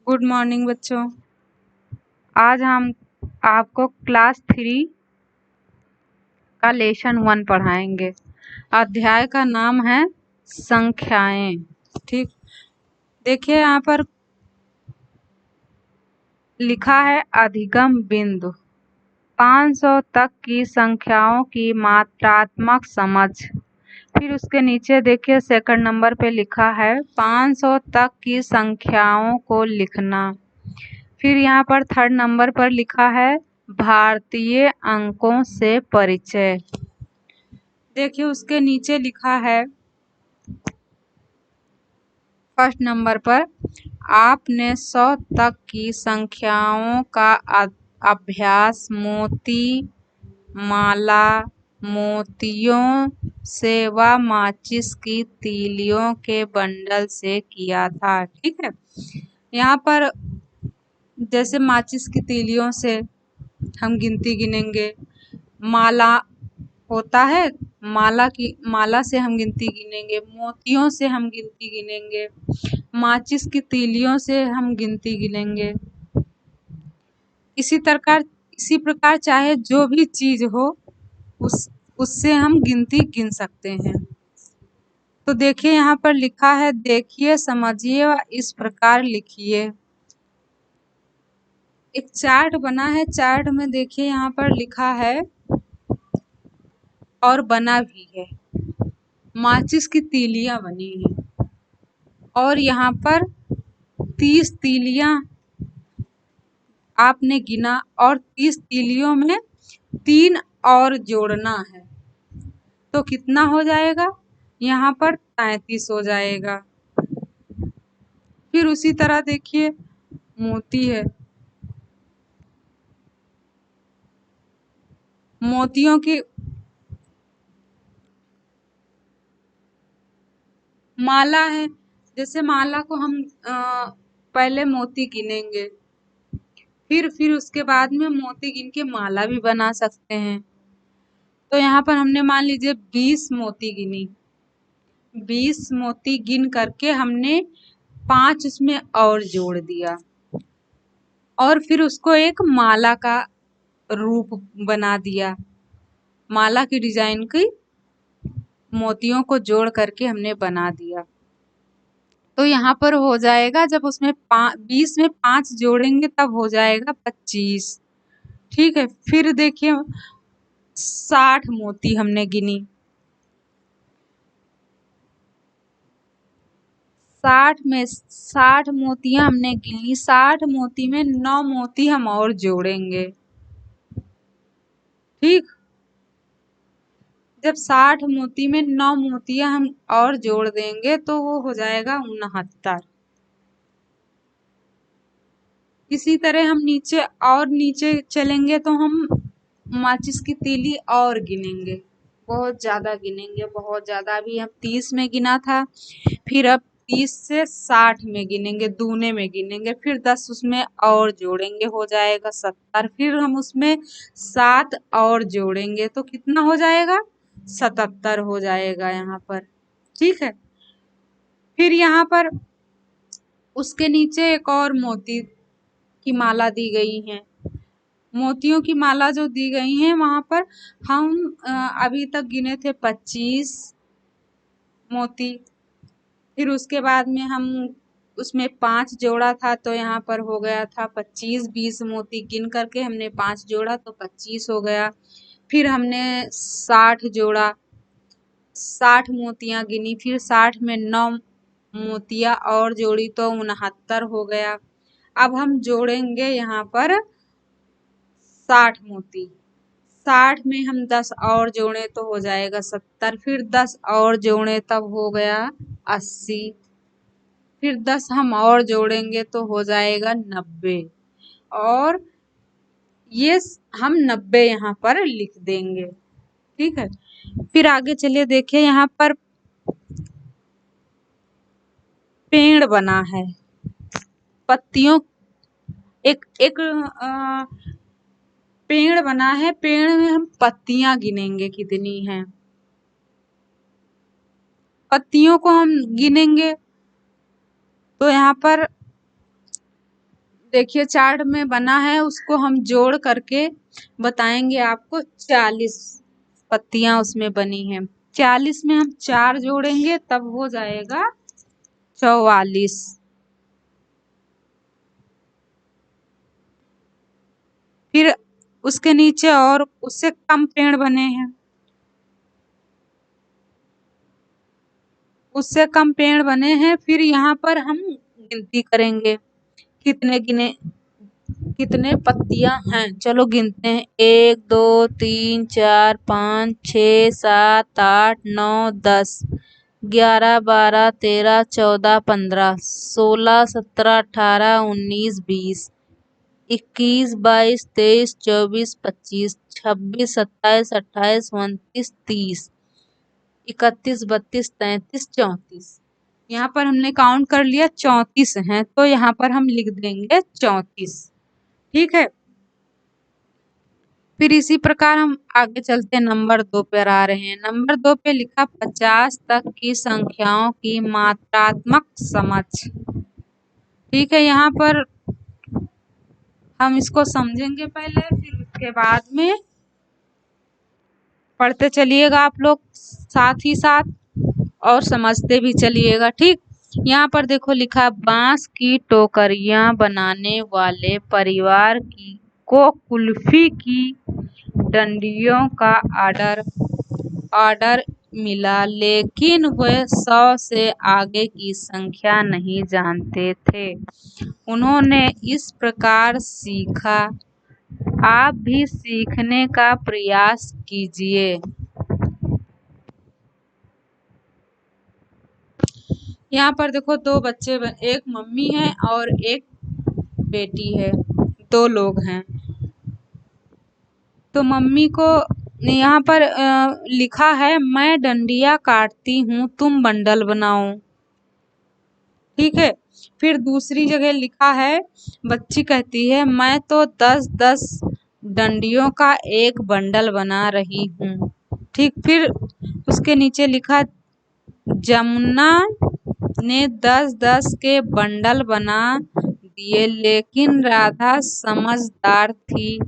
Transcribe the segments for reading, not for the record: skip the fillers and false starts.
Good morning बच्चों। आज हम आपको क्लास 3 का लेसन 1 पढ़ाएंगे। अध्याय का नाम है संख्याएं। ठीक, देखिए यहाँ पर लिखा है अधिगम बिंदु 500 तक की संख्याओं की मात्रात्मक समझ। फिर उसके नीचे देखिए सेकंड नंबर पे लिखा है 500 तक की संख्याओं को लिखना। फिर यहाँ पर थर्ड नंबर पर लिखा है भारतीय अंकों से परिचय। देखिए उसके नीचे लिखा है फर्स्ट नंबर पर आपने 100 तक की संख्याओं का अभ्यास मोती, माला, मोतियों से व माचिस की तीलियों के बंडल से किया था। ठीक है, यहाँ पर जैसे माचिस की तीलियों से हम गिनती गिनेंगे, माला होता है, माला से हम गिनती गिनेंगे, मोतियों से हम गिनती गिनेंगे, माचिस की तीलियों से हम गिनती गिनेंगे। इसी प्रकार चाहे जो भी चीज हो उससे हम गिनती गिन सकते हैं। तो देखिए यहाँ पर लिखा है, देखिए समझिए व इस प्रकार लिखिए। एक चार्ट बना है, चार्ट में देखिए यहाँ पर लिखा है और बना भी है, माचिस की तीलियां बनी है और यहाँ पर 30 तीलियां आपने गिना और 30 तीलियों में 3 और जोड़ना है तो कितना हो जाएगा, यहाँ पर 33 हो जाएगा। फिर उसी तरह देखिए मोती है, मोतियों की माला है, जैसे माला को हम पहले मोती गिनेंगे, फिर उसके बाद में मोती गिन के माला भी बना सकते हैं। तो यहाँ पर हमने मान लीजिए 20 मोती गिनी, 20 मोती गिन करके हमने 5 उसमें और जोड़ दिया और फिर उसको एक माला का रूप बना दिया, माला की डिजाइन की मोतियों को जोड़ करके हमने बना दिया। तो यहाँ पर हो जाएगा, जब उसमें 20 में 5 जोड़ेंगे तब हो जाएगा 25। ठीक है, फिर देखिए 60 मोती हमने गिनी, 60 मोतियां हमने गिनी, 60 मोती में 9 मोती हम और जोड़ेंगे। ठीक, जब 60 मोती में 9 मोतियां हम और जोड़ देंगे तो वो हो जाएगा 69। इसी तरह हम नीचे चलेंगे तो हम माचिस की तीली और गिनेंगे, बहुत ज्यादा गिनेंगे, बहुत ज्यादा। अभी हम 30 में गिना था, फिर अब 30 से 60 में गिनेंगे, दूने में गिनेंगे, फिर 10 उसमें और जोड़ेंगे, हो जाएगा 70। फिर हम उसमें 7 और जोड़ेंगे तो कितना हो जाएगा, 77 हो जाएगा यहाँ पर। ठीक है, फिर यहाँ पर उसके नीचे एक और मोती की माला दी गई है, मोतियों की माला जो दी गई है वहां पर हम अभी तक गिने थे 25 मोती, फिर उसके बाद में हम उसमें 5 जोड़ा था तो यहाँ पर हो गया था 25। 20 मोती गिन करके हमने 5 जोड़ा तो 25 हो गया। फिर हमने 60 जोड़ा, 60 मोतियां गिनी, फिर 60 में 9 मोतियां और जोड़ी तो 69 हो गया। अब हम जोड़ेंगे यहाँ पर 60 मोती, 60 में हम 10 और जोड़े तो हो जाएगा 70, फिर 10 और जोड़े तब हो गया 80, फिर 10 हम और जोड़ेंगे तो हो जाएगा 90 और ये हम 90 यहाँ पर लिख देंगे। ठीक है, फिर आगे चलिए, देखिए यहाँ पर पेड़ बना है, पत्तियों एक एक पेड़ बना है, पेड़ में हम पत्तियां गिनेंगे कितनी हैं, पत्तियों को हम गिनेंगे तो यहाँ पर देखिए चार्ट में बना है, उसको हम जोड़ करके बताएंगे आपको। 40 पत्तियां उसमें बनी हैं। 40 में हम 4 जोड़ेंगे तब हो जाएगा 44। फिर उसके नीचे और उससे कम पेड़ बने हैं, उससे कम पेड़ बने हैं। फिर यहाँ पर हम गिनती करेंगे कितने गिने, कितने पत्तियां हैं। चलो गिनते हैं। 1 2 3 4 5 6 7 8 9 10 11 12 13 14 15 16 17 18 19 20 21 22 23 24 25 26 27 28 29 30 31 32 33 34। यहाँ पर हमने काउंट कर लिया 34 हैं, तो यहाँ पर हम लिख देंगे 34। ठीक है। फिर इसी प्रकार हम आगे चलते हैं, नंबर 2 पर आ रहे हैं। नंबर 2 पे लिखा 50 तक की संख्याओं की मात्रात्मक समझ। ठीक है, यहाँ पर हम इसको समझेंगे पहले, फिर उसके बाद में पढ़ते चलिएगा आप लोग साथ ही साथ, और समझते भी चलिएगा। ठीक, यहाँ पर देखो लिखा, बांस की टोकरियां बनाने वाले परिवार की को कुल्फी की डंडियों का ऑर्डर मिला, लेकिन वह 100 से आगे की संख्या नहीं जानते थे। उन्होंने इस प्रकार सीखा। आप भी सीखने का प्रयास कीजिए। यहाँ पर देखो 2 बच्चे, एक मम्मी है और एक बेटी है, 2 लोग हैं। तो मम्मी को यहाँ पर लिखा है, मैं डंडियाँ काटती हूँ, तुम बंडल बनाओ। ठीक है। फिर दूसरी जगह लिखा है, बच्ची कहती है, मैं तो 10-10 डंडियों का एक बंडल बना रही हूँ। ठीक, फिर उसके नीचे लिखा, जमुना ने 10-10 के बंडल बना दिए, लेकिन राधा समझदार थी।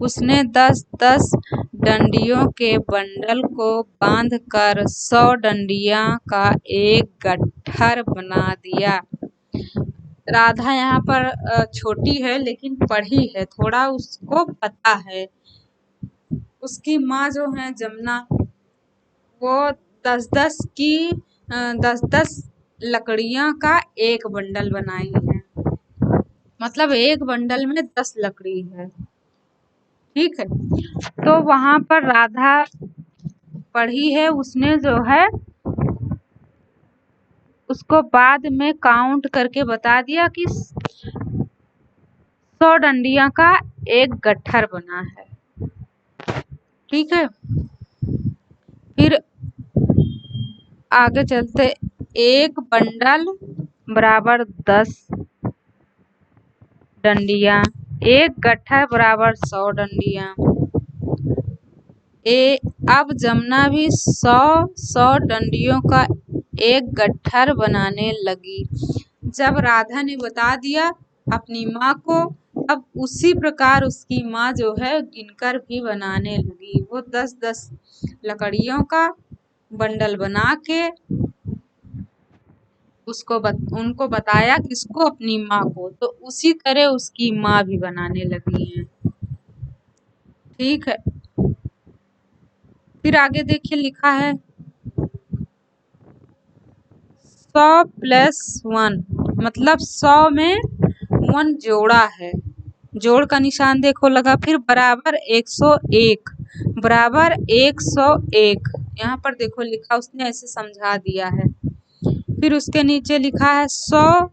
उसने 10-10 डंडियों के बंडल को बांधकर 100 डंडियां का एक गट्ठर बना दिया। राधा यहाँ पर छोटी है लेकिन पढ़ी है, थोड़ा उसको पता है। उसकी माँ जो है जमुना, वो 10-10 की 10-10 लकड़ियां का एक बंडल बनाई है। मतलब एक बंडल में 10 लकड़ी है। ठीक है। तो वहां पर राधा पढ़ी है, उसने जो है उसको बाद में काउंट करके बता दिया कि 100 डंडियां का एक गट्ठर बना है। ठीक है। फिर आगे चलते, एक बंडल बराबर 10 डंडियां, एक गट्ठर बराबर 100 डंडियां। अब जमुना भी 100 डंडियों का एक गट्ठर बनाने लगी। जब राधा ने बता दिया अपनी माँ को, अब उसी प्रकार उसकी माँ जो है गिनकर भी बनाने लगी। वो 10-10 लकड़ियों का बंडल बना के उनको बताया, किसको, अपनी माँ को। तो उसी तरह उसकी माँ भी बनाने लगी है। ठीक है। फिर आगे देखिए लिखा है, 100 + 1, मतलब 100 में 1 जोड़ा है, जोड़ का निशान देखो लगा। फिर बराबर 101, बराबर 101, यहाँ पर देखो लिखा, उसने ऐसे समझा दिया है। फिर उसके नीचे लिखा है 100,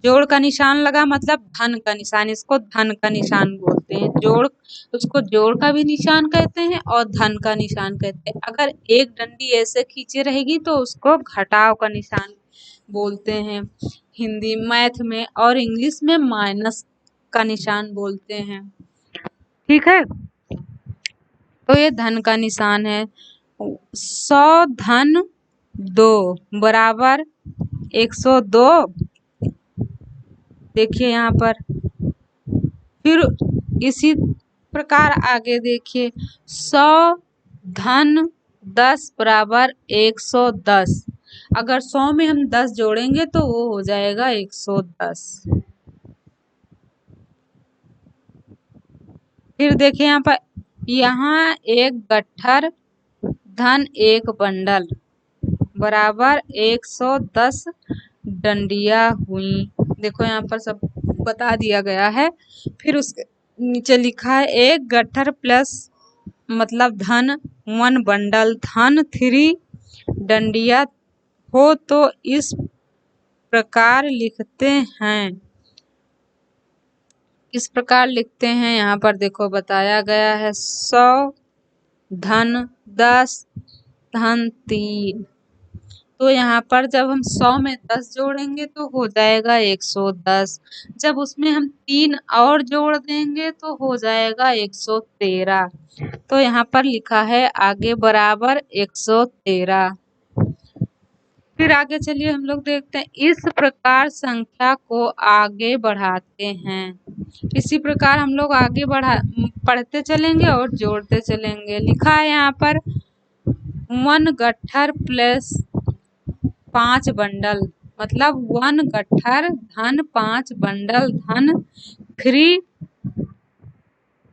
जोड़ का निशान लगा, मतलब धन का निशान, इसको धन का निशान बोलते हैं। जोड़, उसको जोड़ का भी निशान कहते हैं और धन का निशान कहते हैं। अगर एक डंडी ऐसे खींचे रहेगी तो उसको घटाव का निशान बोलते हैं हिंदी, मैथ में, और इंग्लिश में माइनस का निशान बोलते हैं। ठीक है। तो ये धन का निशान है। 100 धन 2 बराबर 102, देखिए यहाँ पर। फिर इसी प्रकार आगे देखिए, 100 धन 10 बराबर 110। अगर 100 में हम 10 जोड़ेंगे तो वो हो जाएगा 110। फिर देखिए यहाँ एक गट्ठर धन एक बंडल बराबर 110 डंडियां हुई। देखो यहाँ पर सब बता दिया गया है। फिर उसके नीचे लिखा है एक गट्ठर प्लस मतलब धन 1 बंडल धन 3 डंडियां हो तो इस प्रकार लिखते हैं। इस प्रकार लिखते हैं, यहाँ पर देखो बताया गया है 100 धन 10 धन 3। तो यहाँ पर जब हम 100 में 10 जोड़ेंगे तो हो जाएगा 110। जब उसमें हम 3 और जोड़ देंगे तो हो जाएगा 113। तो यहाँ पर लिखा है आगे बराबर 113। फिर आगे चलिए हम लोग देखते हैं, इस प्रकार संख्या को आगे बढ़ाते हैं। इसी प्रकार हम लोग आगे पढ़ते चलेंगे और जोड़ते चलेंगे। लिखा है यहाँ पर 1 गट्ठर प्लस 5 बंडल मतलब 1 गट्ठर धन 5 बंडल धन 3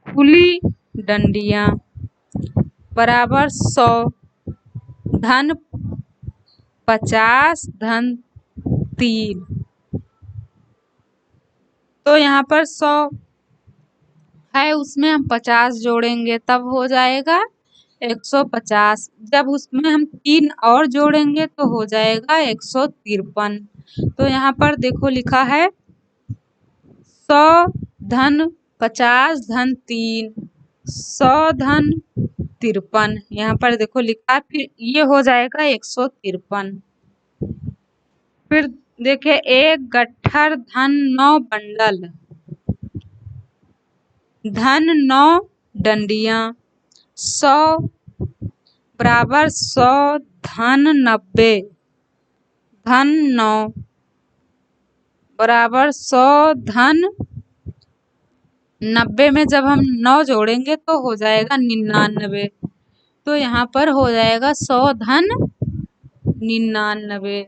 खुली डंडियां बराबर 100 धन 50 धन 3। तो यहाँ पर 100 है, उसमें हम 50 जोड़ेंगे तब हो जाएगा 150। जब उसमें हम 3 और जोड़ेंगे तो हो जाएगा 153। तो यहाँ पर देखो लिखा है 100 धन 50 धन 3 100 धन 53। यहाँ पर देखो लिखा है, फिर ये हो जाएगा 153। फिर देखिए एक गट्ठर धन 9 बंडल धन 9 डंडियां 100 बराबर 100 धन 90 धन 9 बराबर 100 धन 90 में जब हम 9 जोड़ेंगे तो हो जाएगा 99। तो यहाँ पर हो जाएगा 100 धन 99।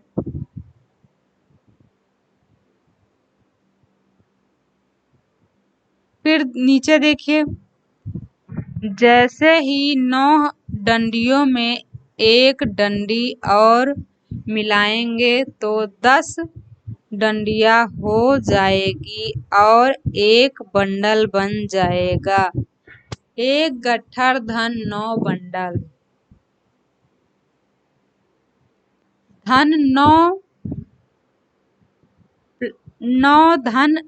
फिर नीचे देखिए, जैसे ही 9 डंडियों में एक डंडी और मिलाएंगे तो 10 डंडियां हो जाएगी और एक बंडल बन जाएगा। एक गट्ठर धन 9 बंडल धन 9 धन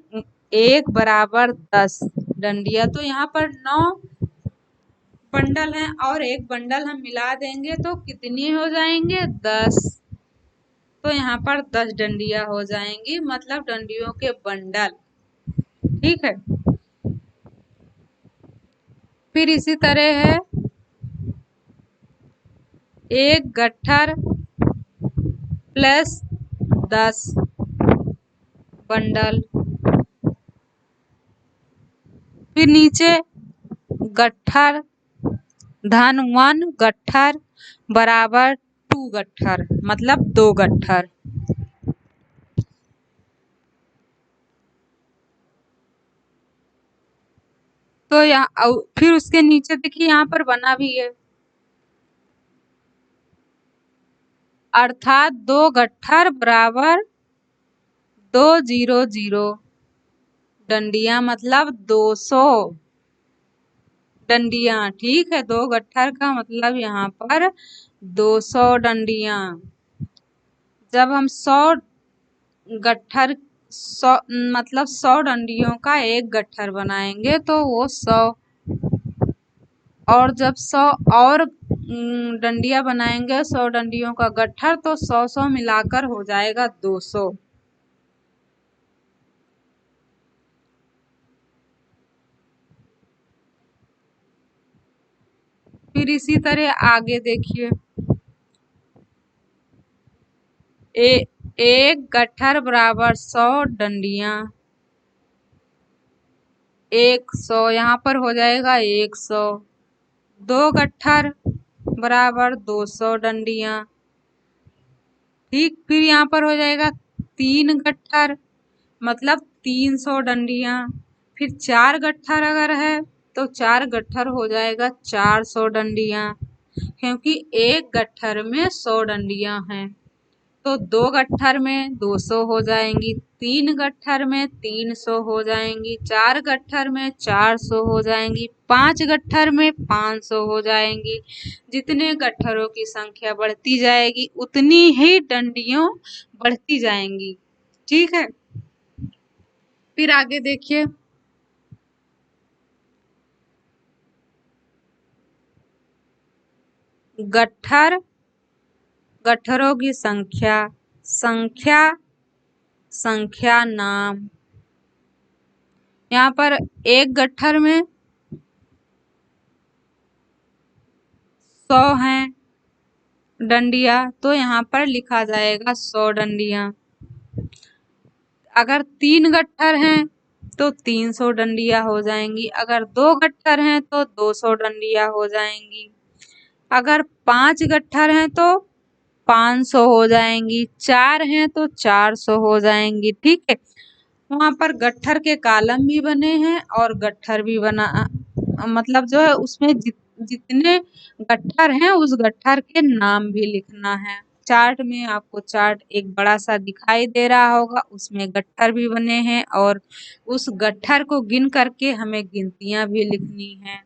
1 बराबर 10 डंडियां। तो यहाँ पर 9 बंडल हैं और एक बंडल हम मिला देंगे तो कितनी हो जाएंगे 10। तो यहाँ पर 10 डंडियां हो जाएंगी मतलब डंडियों के बंडल। ठीक है। फिर इसी तरह है एक गट्ठर प्लस 10 बंडल। फिर नीचे गट्ठर धन 1 गट्ठर बराबर 2 गट्ठर मतलब 2 गट्ठर। तो यहाँ फिर उसके नीचे देखिए यहाँ पर बना भी है, अर्थात 2 गट्ठर बराबर 200 डंडियां मतलब 200 डंडियां। ठीक है, 2 गट्ठर का मतलब यहाँ पर 200 डंडियां। जब हम 100 गट्ठर 100 मतलब 100 डंडियों का एक गट्ठर बनाएंगे तो वो 100, और जब 100 और डंडियां बनाएंगे 100 डंडियों का गट्ठर तो 100 मिलाकर हो जाएगा 200। फिर इसी तरह आगे देखिए, एक गट्ठर बराबर 100 डंडियां 100, यहाँ पर हो जाएगा 100। 2 गट्ठर बराबर 200 डंडियां। ठीक, फिर यहाँ पर हो जाएगा 3 गट्ठर मतलब 300 डंडियां। फिर 4 गट्ठर अगर है तो 4 गट्ठर हो जाएगा 400 डंडियां, क्योंकि एक गट्ठर में 100 डंडियां हैं। तो 2 गट्ठर में 200 हो जाएंगी, 3 गट्ठर में 300 हो जाएंगी, 4 गट्ठर में 400 हो जाएंगी, 5 गट्ठर में 500 हो जाएंगी। जितने गट्ठरों की संख्या बढ़ती जाएगी उतनी ही डंडियों बढ़ती जाएंगी। ठीक है, फिर आगे देखिए। गट्ठर, गट्ठरों की संख्या, संख्या, संख्या नाम। यहाँ पर एक गट्ठर में 100 हैं डंडिया, तो यहाँ पर लिखा जाएगा 100 डंडियां। अगर 3 गट्ठर हैं तो 300 डंडिया हो जाएंगी। अगर 2 गट्ठर हैं तो 200 डंडिया हो जाएंगी। अगर 5 गट्ठर हैं तो 500 हो जाएंगी। 4 हैं तो 400 हो जाएंगी। ठीक है, वहां पर गट्ठर के कॉलम भी बने हैं और गट्ठर भी बना, मतलब जो है उसमें जितने गट्ठर हैं उस गट्ठर के नाम भी लिखना है। चार्ट में आपको चार्ट एक बड़ा सा दिखाई दे रहा होगा, उसमें गट्ठर भी बने हैं और उस गट्ठर को गिन करके हमें गिनतियां भी लिखनी है।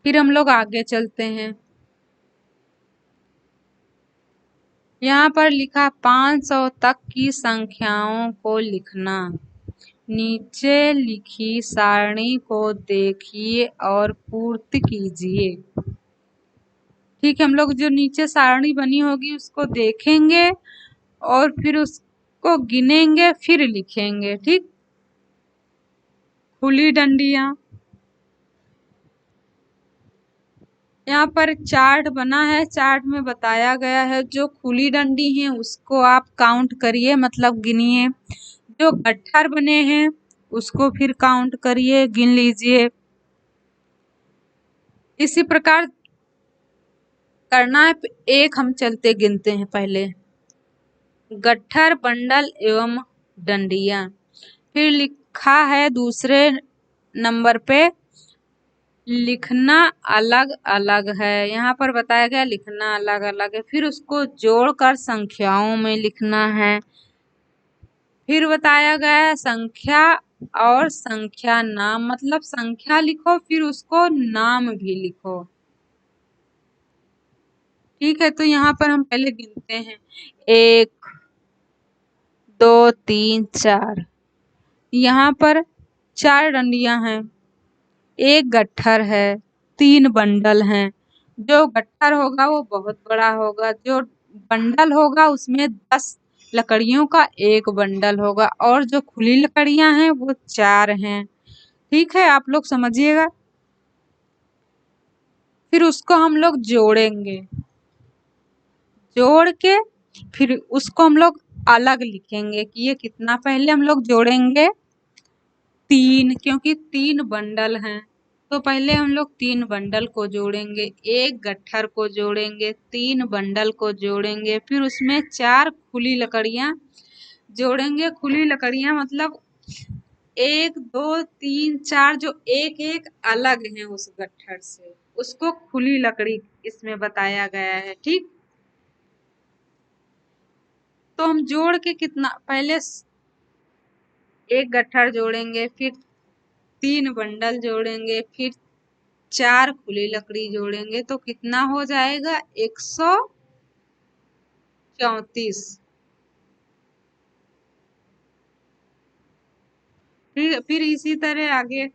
फिर हम लोग आगे चलते हैं। यहाँ पर लिखा 500 तक की संख्याओं को लिखना। नीचे लिखी सारणी को देखिए और पूर्ति कीजिए। ठीक है, हम लोग जो नीचे सारणी बनी होगी उसको देखेंगे और फिर उसको गिनेंगे फिर लिखेंगे। ठीक, खुली डंडियां। यहाँ पर चार्ट बना है, चार्ट में बताया गया है जो खुली डंडी है उसको आप काउंट करिए, मतलब गिनिए। जो गट्ठर बने हैं उसको फिर काउंट करिए, गिन लीजिए। इसी प्रकार करना है। एक हम चलते गिनते हैं पहले। गट्ठर, बंडल एवं डंडियां। फिर लिखा है दूसरे नंबर पे लिखना अलग अलग है। यहाँ पर बताया गया लिखना अलग अलग है, फिर उसको जोड़कर संख्याओं में लिखना है। फिर बताया गया है संख्या और संख्या नाम, मतलब संख्या लिखो फिर उसको नाम भी लिखो। ठीक है, तो यहाँ पर हम पहले गिनते हैं। 1 2 3 4। यहाँ पर 4 डंडियां हैं, एक गट्ठर है, 3 बंडल हैं। जो गट्ठर होगा वो बहुत बड़ा होगा, जो बंडल होगा उसमें 10 लकड़ियों का एक बंडल होगा और जो खुली लकड़ियां हैं वो 4 हैं। ठीक है, आप लोग समझिएगा। फिर उसको हम लोग जोड़ेंगे, जोड़ के फिर उसको हम लोग अलग लिखेंगे कि ये कितना। पहले हम लोग जोड़ेंगे 3, क्योंकि 3 बंडल हैं, तो पहले हम लोग 3 बंडल को जोड़ेंगे, एक गट्ठर को जोड़ेंगे, 3 बंडल को जोड़ेंगे, फिर उसमें 4 खुली लकड़ियां जोड़ेंगे। खुली लकड़ियां मतलब 1 2 3 4 जो एक एक अलग हैं उस गट्ठर से, उसको खुली लकड़ी इसमें बताया गया है। ठीक, तो हम जोड़ के कितना, पहले एक गट्ठर जोड़ेंगे, फिर 3 बंडल जोड़ेंगे, फिर 4 खुली लकड़ी जोड़ेंगे, तो कितना हो जाएगा 134। फिर इसी तरह आगे।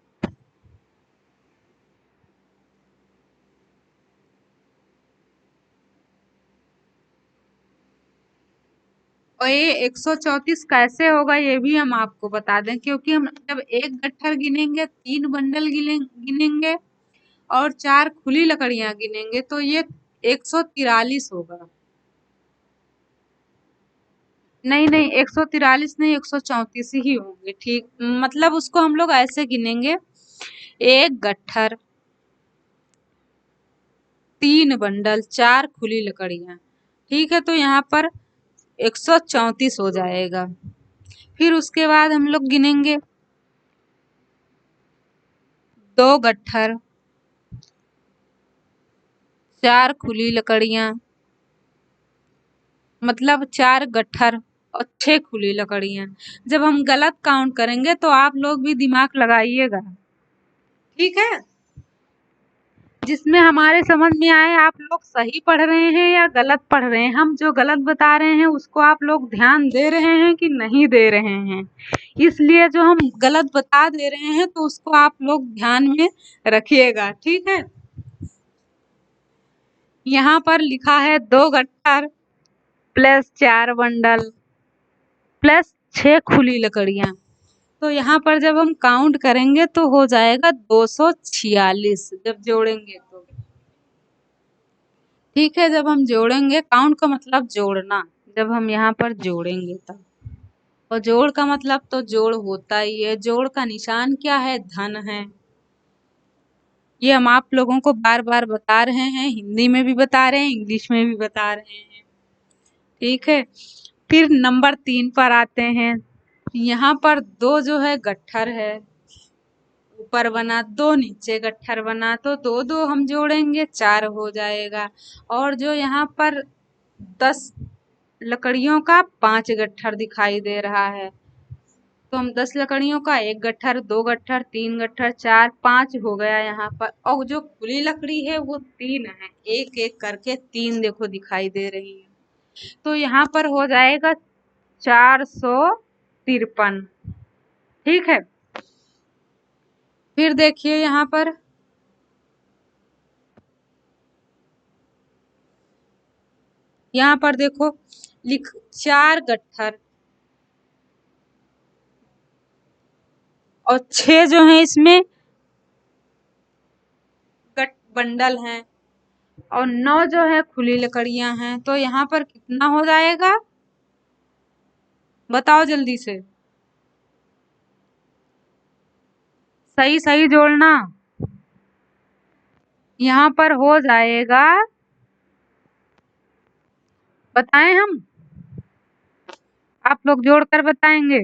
और ये 134 कैसे होगा ये भी हम आपको बता दें, क्योंकि हम जब एक गट्ठर गिनेंगे, 3 बंडल गिनेंगे और 4 खुली लकड़ियां गिनेंगे तो ये 143 होगा। नहीं नहीं, 143 नहीं, 134 ही होंगे। ठीक, मतलब उसको हम लोग ऐसे गिनेंगे, एक गट्ठर, 3 बंडल, 4 खुली लकड़ियां। ठीक है, तो यहाँ पर 134 हो जाएगा। फिर उसके बाद हम लोग गिनेंगे, 2 गट्ठर, 4 खुली लकड़ियां, मतलब 4 गट्ठर और 6 खुली लकड़ियां। जब हम गलत काउंट करेंगे तो आप लोग भी दिमाग लगाइएगा, ठीक है। जिसमें हमारे समझ में आए आप लोग सही पढ़ रहे हैं या गलत पढ़ रहे हैं। हम जो गलत बता रहे हैं उसको आप लोग ध्यान दे रहे हैं कि नहीं दे रहे हैं। इसलिए जो हम गलत बता दे रहे हैं तो उसको आप लोग ध्यान में रखिएगा, ठीक है। यहाँ पर लिखा है 2 गट्ठर प्लस 4 बंडल प्लस 6 खुली लकड़ियां। तो यहाँ पर जब हम काउंट करेंगे तो हो जाएगा 246 जब जोड़ेंगे तो। ठीक है, जब हम जोड़ेंगे, काउंट का मतलब जोड़ना, जब हम यहाँ पर जोड़ेंगे तब। और जोड़ का मतलब तो जोड़ होता ही है। जोड़ का निशान क्या है? धन है। ये हम आप लोगों को बार बार बता रहे हैं, हिंदी में भी बता रहे हैं, इंग्लिश में भी बता रहे हैं, ठीक है। फिर नंबर 3 पर आते हैं। यहाँ पर 2 जो है गट्ठर है, ऊपर बना, 2 नीचे गट्ठर बना, तो 2 2 हम जोड़ेंगे 4 हो जाएगा। और जो यहाँ पर 10 लकड़ियों का 5 गट्ठर दिखाई दे रहा है, तो हम 10 लकड़ियों का 1 गट्ठर, 2 गट्ठर, 3 गट्ठर, 4, 5 हो गया यहाँ पर। और जो खुली लकड़ी है वो 3 है, एक एक करके 3 देखो दिखाई दे रही है। तो यहाँ पर हो जाएगा 453, ठीक है। फिर देखिए यहाँ पर देखो लिख 4 गट्ठर और 6 जो है इसमें बंडल हैं और 9 जो है खुली लकड़ियां हैं। तो यहाँ पर कितना हो जाएगा बताओ जल्दी से, सही सही जोड़ना। यहाँ पर हो जाएगा, बताएं हम, आप लोग जोड़कर बताएंगे।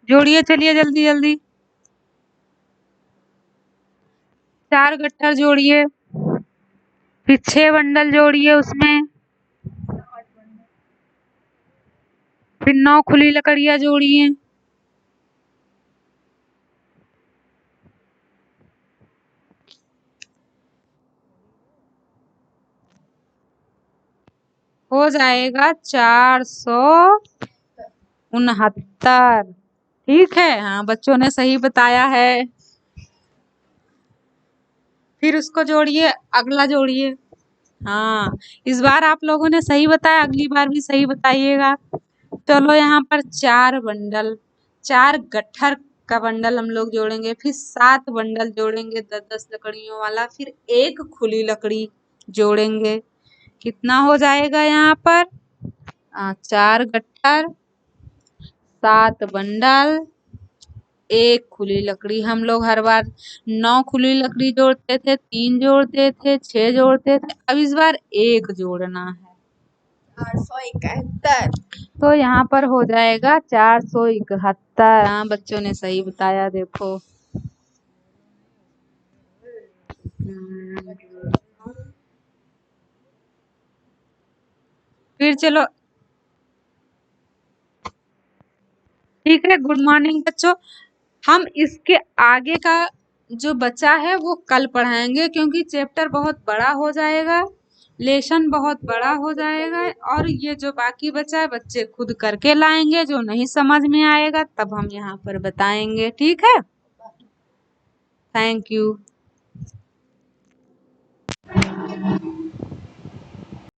जोड़िए, चलिए जल्दी जल्दी। 4 गट्ठर जोड़िए, फिर 6 बंडल जोड़िए उसमें, फिर 9 खुली लकड़ियां जोड़िए, हो जाएगा 469। ठीक है, हाँ बच्चों ने सही बताया है। फिर उसको जोड़िए, अगला जोड़िए। हाँ, इस बार आप लोगों ने सही बताया, अगली बार भी सही बताइएगा। चलो यहाँ पर 4 बंडल, 4 गट्ठर का बंडल हम लोग जोड़ेंगे, फिर 7 बंडल जोड़ेंगे 10-10 लकड़ियों वाला, फिर 1 खुली लकड़ी जोड़ेंगे। कितना हो जाएगा यहाँ पर? 4 गट्ठर, 7 बंडल, 1 खुली लकड़ी। हम लोग हर बार 9 खुली लकड़ी जोड़ते थे, 3 जोड़ते थे, 6 जोड़ते थे, अब इस बार 1 जोड़ना है। 471। तो यहाँ पर हो जाएगा 471। हाँ बच्चों ने सही बताया, देखो। फिर चलो, ठीक है। गुड मॉर्निंग बच्चों। हम इसके आगे का जो बचा है वो कल पढ़ाएंगे, क्योंकि चैप्टर बहुत बड़ा हो जाएगा, लेसन बहुत बड़ा हो जाएगा। और ये जो बाकी बचा है बच्चे खुद करके लाएंगे, जो नहीं समझ में आएगा तब हम यहाँ पर बताएंगे, ठीक है। Thank you.